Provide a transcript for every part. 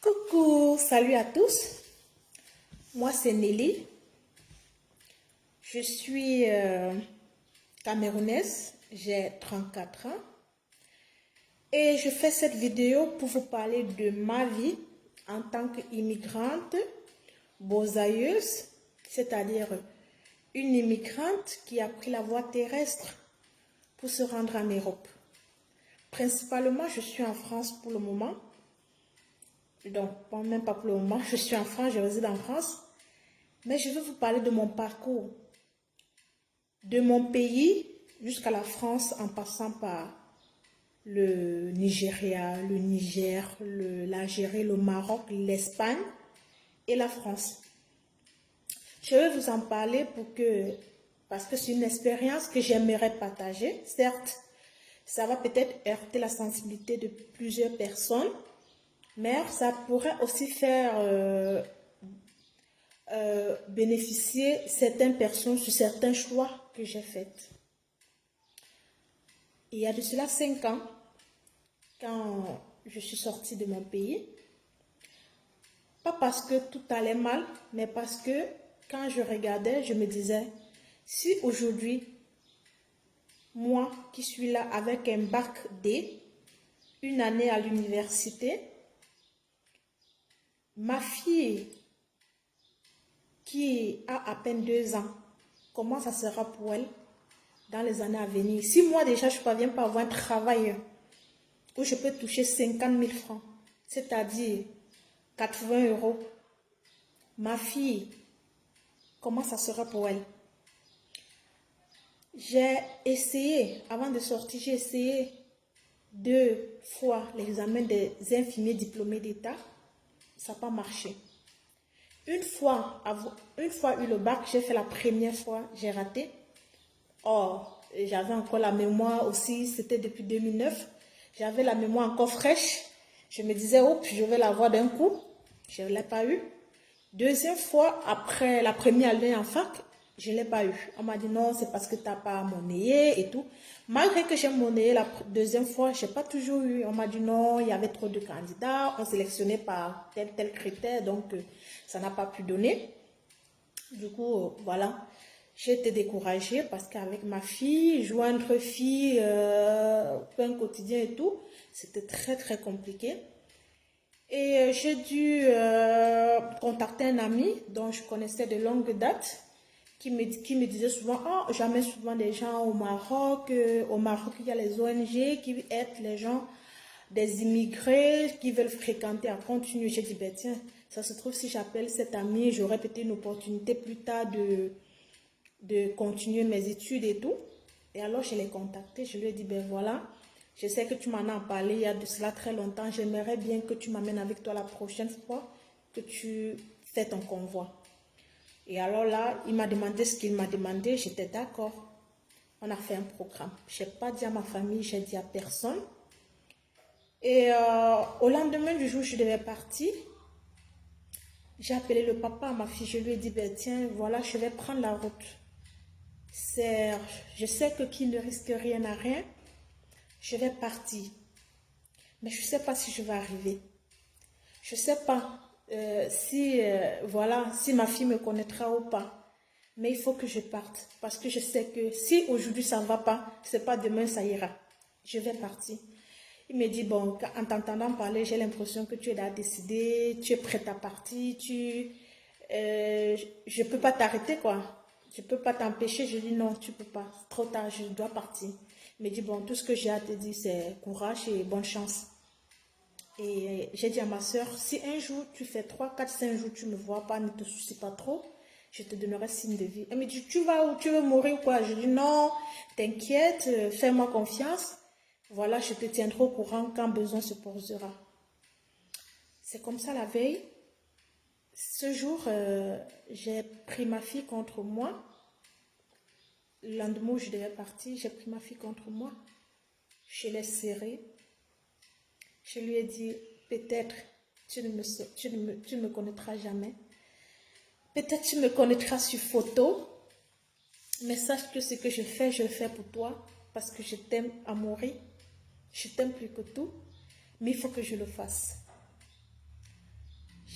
Coucou, salut à tous. Moi, c'est Nelly. Je suis camerounaise, j'ai 34 ans. Et je fais cette vidéo pour vous parler de ma vie en tant qu'immigrante bosailleuse, c'est-à-dire une immigrante qui a pris la voie terrestre pour se rendre en Europe. Principalement, je suis en France pour le moment. Donc, même pas pour le moment, je suis en France, je réside en France. Mais je vais vous parler de mon parcours, de mon pays jusqu'à la France en passant par le Nigeria, le Niger, l'Algérie, le Maroc, l'Espagne et la France. Je vais vous en parler parce que c'est une expérience que j'aimerais partager. Certes, ça va peut-être heurter la sensibilité de plusieurs personnes, mais ça pourrait aussi faire bénéficier certaines personnes sur certains choix que j'ai faits. Il y a de cela 5 ans, quand je suis sortie de mon pays, pas parce que tout allait mal, mais parce que quand je regardais, je me disais, si aujourd'hui, moi qui suis là avec un bac D, une année à l'université, ma fille qui a à peine 2 ans, comment ça sera pour elle dans les années à venir? Si moi déjà je ne parviens pas à avoir un travail où je peux toucher 50 000 francs, c'est-à-dire 80 euros, ma fille, comment ça sera pour elle? J'ai essayé, avant de sortir, j'ai essayé 2 fois l'examen des infirmiers diplômés d'État. Ça n'a pas marché. Une fois eu le bac, j'ai fait la première fois, j'ai raté. Or, j'avais encore la mémoire aussi, c'était depuis 2009. J'avais la mémoire encore fraîche. Je me disais, oh, je vais l'avoir d'un coup. Je ne l'ai pas eu. Deuxième fois, après la première année en fac, je ne l'ai pas eu. On m'a dit non, c'est parce que tu n'as pas monnayé et tout. Malgré que j'ai monnayé la deuxième fois, je n'ai pas toujours eu. On m'a dit non, il y avait trop de candidats. On sélectionnait par tel critère, donc ça n'a pas pu donner. Du coup, voilà. J'ai été découragée parce qu'avec ma fille, joindre fille, pain quotidien et tout, c'était très très compliqué. Et j'ai dû contacter un ami dont je connaissais de longue date qui me disait souvent, oh, j'amène souvent des gens au Maroc. Au Maroc, il y a les ONG qui aident les gens, des immigrés qui veulent fréquenter à continuer. J'ai dit, ben tiens, ça se trouve si j'appelle cet ami, j'aurai peut-être une opportunité plus tard de continuer mes études et tout. Et alors, je l'ai contacté, je lui ai dit, ben voilà, je sais que tu m'en as parlé il y a de cela très longtemps, j'aimerais bien que tu m'amènes avec toi la prochaine fois que tu fais ton convoi. Et alors là, il m'a demandé ce qu'il m'a demandé, j'étais d'accord. On a fait un programme. Je n'ai pas dit à ma famille, j'ai dit à personne. Et au lendemain du jour où je devais partir, j'ai appelé le papa à ma fille, je lui ai dit, ben tiens, voilà, je vais prendre la route. Je sais que qui ne risque rien à rien, je vais partir. Mais je ne sais pas si je vais arriver. Je ne sais pas si ma fille me connaîtra ou pas. Mais il faut que je parte. Parce que je sais que si aujourd'hui ça ne va pas, ce n'est pas demain ça ira. Je vais partir. Il me dit, bon, en t'entendant parler, j'ai l'impression que tu es là décidé, tu es prête à partir, je ne peux pas t'arrêter, quoi. Je ne peux pas t'empêcher. Je dis, non, tu ne peux pas. C'est trop tard, je dois partir. Il me dit, bon, tout ce que j'ai à te dire, c'est courage et bonne chance. Et j'ai dit à ma soeur, si un jour tu fais 3, 4, 5 jours, tu ne me vois pas, ne te soucie pas trop, je te donnerai signe de vie. Elle me dit, tu vas où? Tu veux mourir ou quoi? Je dis, non, t'inquiète, fais-moi confiance. Voilà, je te tiendrai au courant quand besoin se posera. C'est comme ça la veille. Ce jour, j'ai pris ma fille contre moi. Le lendemain où je devais partir, j'ai pris ma fille contre moi. Je l'ai serrée. Je lui ai dit, peut-être tu ne me connaîtras jamais. Peut-être tu me connaîtras sur photo. Mais sache que ce que je le fais pour toi. Parce que je t'aime à mourir. Je t'aime plus que tout. Mais il faut que je le fasse.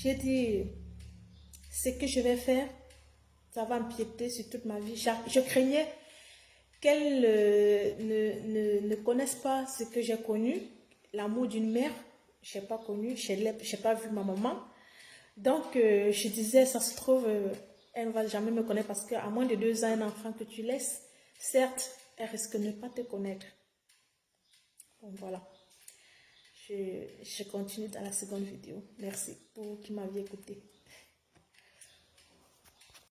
J'ai dit, ce que je vais faire, ça va empiéter sur toute ma vie. Je craignais qu'elle ne connaisse pas ce que j'ai connu, l'amour d'une mère. Je n'ai pas connu, je n'ai pas vu ma maman. Donc, je disais, ça se trouve, elle ne va jamais me connaître parce qu'à moins de 2 ans, un enfant que tu laisses, certes, elle risque de ne pas te connaître. Bon, voilà. Je continue dans la seconde vidéo. Merci pour qui m'avez écouté.